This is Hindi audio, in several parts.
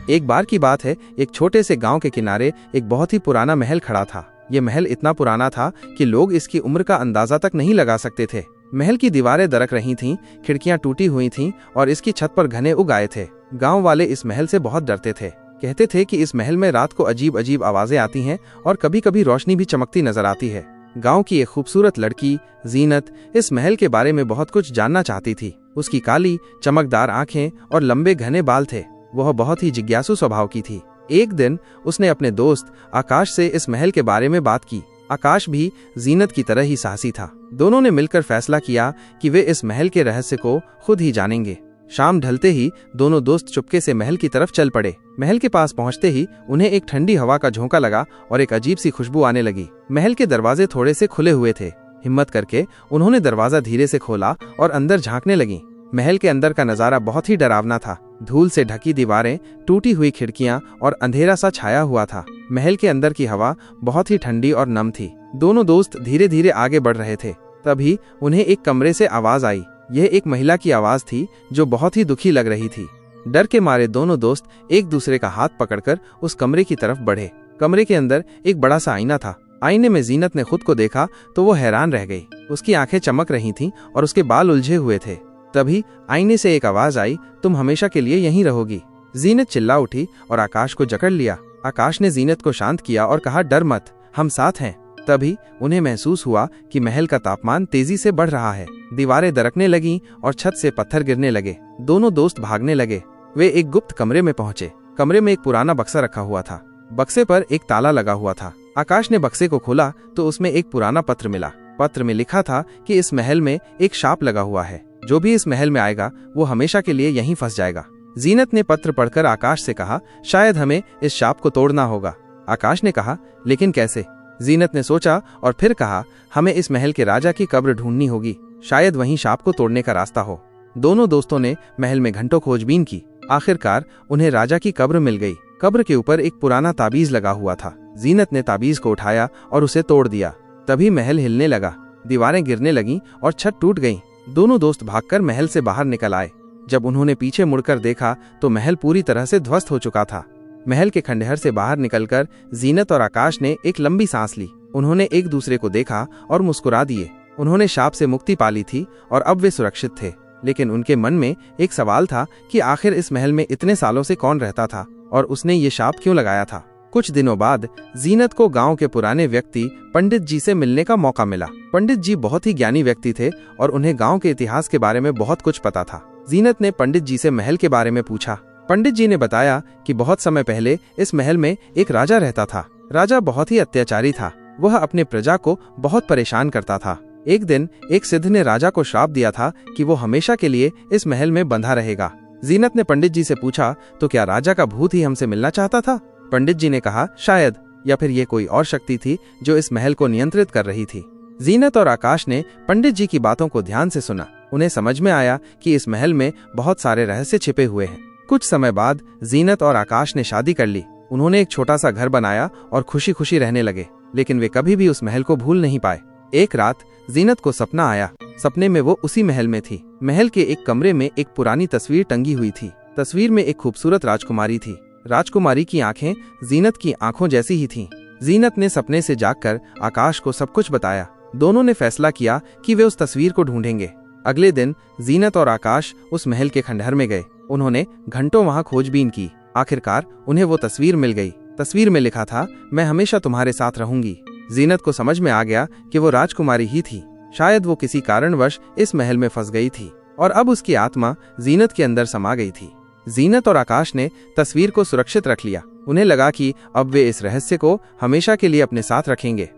एक बार की बात है, एक छोटे से गांव के किनारे एक बहुत ही पुराना महल खड़ा था। ये महल इतना पुराना था कि लोग इसकी उम्र का अंदाजा तक नहीं लगा सकते थे। महल की दीवारें दरक रही थीं, खिड़कियां टूटी हुई थीं और इसकी छत पर घने उग आए थे। गांव वाले इस महल से बहुत डरते थे। कहते थे कि इस महल में रात को अजीब अजीब आवाजें आती हैं और कभी कभी रोशनी भी चमकती नजर आती है। गांव की एक खूबसूरत लड़की जीनत इस महल के बारे में बहुत कुछ जानना चाहती थी। उसकी काली चमकदार आंखें और लंबे घने बाल थे। वह बहुत ही जिज्ञासु स्वभाव की थी। एक दिन उसने अपने दोस्त आकाश से इस महल के बारे में बात की। आकाश भी जीनत की तरह ही साहसी था। दोनों ने मिलकर फैसला किया कि वे इस महल के रहस्य को खुद ही जानेंगे। शाम ढलते ही दोनों दोस्त चुपके से महल की तरफ चल पड़े। महल के पास पहुंचते ही उन्हें एक ठंडी हवा का झोंका लगा और एक अजीब सी खुशबू आने लगी। महल के दरवाजे थोड़े से खुले हुए थे। हिम्मत करके उन्होंने दरवाजा धीरे से खोला और अंदर झांकने लगी। महल के अंदर का नजारा बहुत ही डरावना था। धूल से ढकी दीवारें, टूटी हुई खिड़कियां और अंधेरा सा छाया हुआ था। महल के अंदर की हवा बहुत ही ठंडी और नम थी। दोनों दोस्त धीरे धीरे आगे बढ़ रहे थे। तभी उन्हें एक कमरे से आवाज आई। यह एक महिला की आवाज थी जो बहुत ही दुखी लग रही थी। डर के मारे दोनों दोस्त एक दूसरे का हाथ पकड़कर उस कमरे की तरफ बढ़े। कमरे के अंदर एक बड़ा सा आईना था। आईने में जीनत ने खुद को देखा तो वो हैरान रह गई। उसकी आंखें चमक रही थीं और उसके बाल उलझे हुए थे। तभी आईने से एक आवाज आई, तुम हमेशा के लिए यहीं रहोगी। जीनत चिल्ला उठी और आकाश को जकड़ लिया। आकाश ने जीनत को शांत किया और कहा, डर मत, हम साथ हैं। तभी उन्हें महसूस हुआ कि महल का तापमान तेजी से बढ़ रहा है। दीवारें दरकने लगीं और छत से पत्थर गिरने लगे। दोनों दोस्त भागने लगे। वे एक गुप्त कमरे में पहुंचे। कमरे में एक पुराना बक्सा रखा हुआ था। बक्से पर एक ताला लगा हुआ था। आकाश ने बक्से को खोला तो उसमें एक पुराना पत्र मिला। पत्र में लिखा था कि इस महल में एक शाप लगा हुआ है। जो भी इस महल में आएगा वो हमेशा के लिए यहीं फंस जाएगा। जीनत ने पत्र पढ़कर आकाश से कहा, शायद हमें इस शाप को तोड़ना होगा। आकाश ने कहा, लेकिन कैसे? जीनत ने सोचा और फिर कहा, हमें इस महल के राजा की कब्र ढूंढनी होगी। शायद वहीं शाप को तोड़ने का रास्ता हो। दोनों दोस्तों ने महल में घंटों खोजबीन की। आखिरकार उन्हें राजा की कब्र मिल गई। कब्र के ऊपर एक पुराना ताबीज लगा हुआ था। जीनत ने ताबीज को उठाया और उसे तोड़ दिया। तभी महल हिलने लगा, दीवारें गिरने लगीं और छत टूट गई। दोनों दोस्त भागकर महल से बाहर निकल आए। जब उन्होंने पीछे मुड़कर देखा तो महल पूरी तरह से ध्वस्त हो चुका था। महल के खंडहर से बाहर निकलकर जीनत और आकाश ने एक लंबी सांस ली। उन्होंने एक दूसरे को देखा और मुस्कुरा दिए। उन्होंने शाप से मुक्ति पा ली थी और अब वे सुरक्षित थे। लेकिन उनके मन में एक सवाल था कि आखिर इस महल में इतने सालों से कौन रहता था और उसने ये शाप क्यों लगाया था। कुछ दिनों बाद जीनत को गांव के पुराने व्यक्ति पंडित जी से मिलने का मौका मिला। पंडित जी बहुत ही ज्ञानी व्यक्ति थे और उन्हें गांव के इतिहास के बारे में बहुत कुछ पता था। जीनत ने पंडित जी से महल के बारे में पूछा। पंडित जी ने बताया कि बहुत समय पहले इस महल में एक राजा रहता था। राजा बहुत ही अत्याचारी था। वह अपने प्रजा को बहुत परेशान करता था। एक दिन एक सिद्ध ने राजा को श्राप दिया था कि वो हमेशा के लिए इस महल में बंधा रहेगा। जीनत ने पंडित जी से पूछा, तो क्या राजा का भूत ही हमसे मिलना चाहता था? पंडित जी ने कहा, शायद, या फिर ये कोई और शक्ति थी जो इस महल को नियंत्रित कर रही थी। जीनत और आकाश ने पंडित जी की बातों को ध्यान से सुना। उन्हें समझ में आया कि इस महल में बहुत सारे रहस्य छिपे हुए हैं। कुछ समय बाद जीनत और आकाश ने शादी कर ली। उन्होंने एक छोटा सा घर बनाया और खुशी खुशी रहने लगे। लेकिन वे कभी भी उस महल को भूल नहीं पाए। एक रात जीनत को सपना आया। सपने में वो उसी महल में थी। महल के एक कमरे में एक पुरानी तस्वीर टंगी हुई थी। तस्वीर में एक खूबसूरत राजकुमारी थी। राजकुमारी की आंखें जीनत की आंखों जैसी ही थीं। जीनत ने सपने से जागकर आकाश को सब कुछ बताया। दोनों ने फैसला किया कि वे उस तस्वीर को ढूंढेंगे। अगले दिन जीनत और आकाश उस महल के खंडहर में गए। उन्होंने घंटों वहां खोजबीन की। आखिरकार उन्हें वो तस्वीर मिल गई। तस्वीर में लिखा था, मैं हमेशा तुम्हारे साथ रहूंगी। जीनत को समझ में आ गया कि वो राजकुमारी ही थी। शायद वो किसी कारणवश इस महल में फंस गई थी और अब उसकी आत्मा जीनत के अंदर समा गई थी। जीनत और आकाश ने तस्वीर को सुरक्षित रख लिया। उन्हें लगा कि अब वे इस रहस्य को हमेशा के लिए अपने साथ रखेंगे।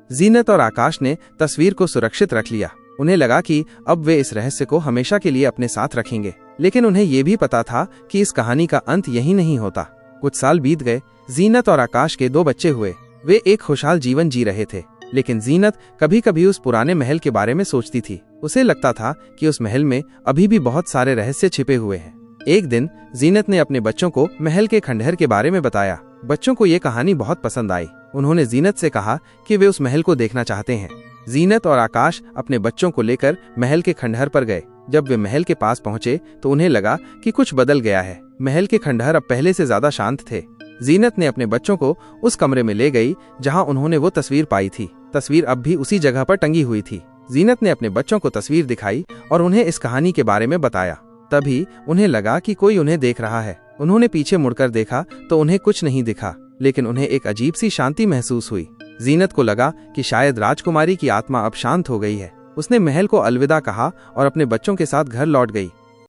जीनत और आकाश ने तस्वीर को सुरक्षित रख लिया। उन्हें लगा कि अब वे इस रहस्य को हमेशा के लिए अपने साथ रखेंगे। लेकिन उन्हें यह भी पता था कि इस कहानी का अंत यही नहीं होता। कुछ साल बीत गए। जीनत और आकाश के 2 बच्चे हुए। वे एक खुशहाल जीवन जी रहे थे। लेकिन जीनत कभी कभी उस पुराने महल के बारे में सोचती थी। उसे लगता था कि उस महल में अभी भी बहुत सारे रहस्य छिपे हुए हैं। एक दिन जीनत ने अपने बच्चों को महल के खंडहर के बारे में बताया। बच्चों को ये कहानी बहुत पसंद आई। उन्होंने जीनत से कहा कि वे उस महल को देखना चाहते हैं। जीनत और आकाश अपने बच्चों को लेकर महल के खंडहर पर गए। जब वे महल के पास पहुंचे तो उन्हें लगा कि कुछ बदल गया है। महल के खंडहर अब पहले से ज्यादा शांत थे। जीनत ने अपने बच्चों को उस कमरे में ले गई जहां उन्होंने वो तस्वीर पाई थी। तस्वीर अब भी उसी जगह पर टंगी हुई थी। जीनत ने अपने बच्चों को तस्वीर दिखाई और उन्हें इस कहानी के बारे में बताया। तभी उन्हें लगा कि कोई उन्हें देख रहा है। उन्होंने पीछे मुड़कर देखा तो उन्हें कुछ नहीं दिखा, लेकिन उन्हें एक अजीब सी शांति महसूस हुई। जीनत को लगा कि शायद राजकुमारी की आत्मा अब शांत हो गई है। उसने महल को अलविदा कहा और अपने बच्चों के साथ घर लौट गई।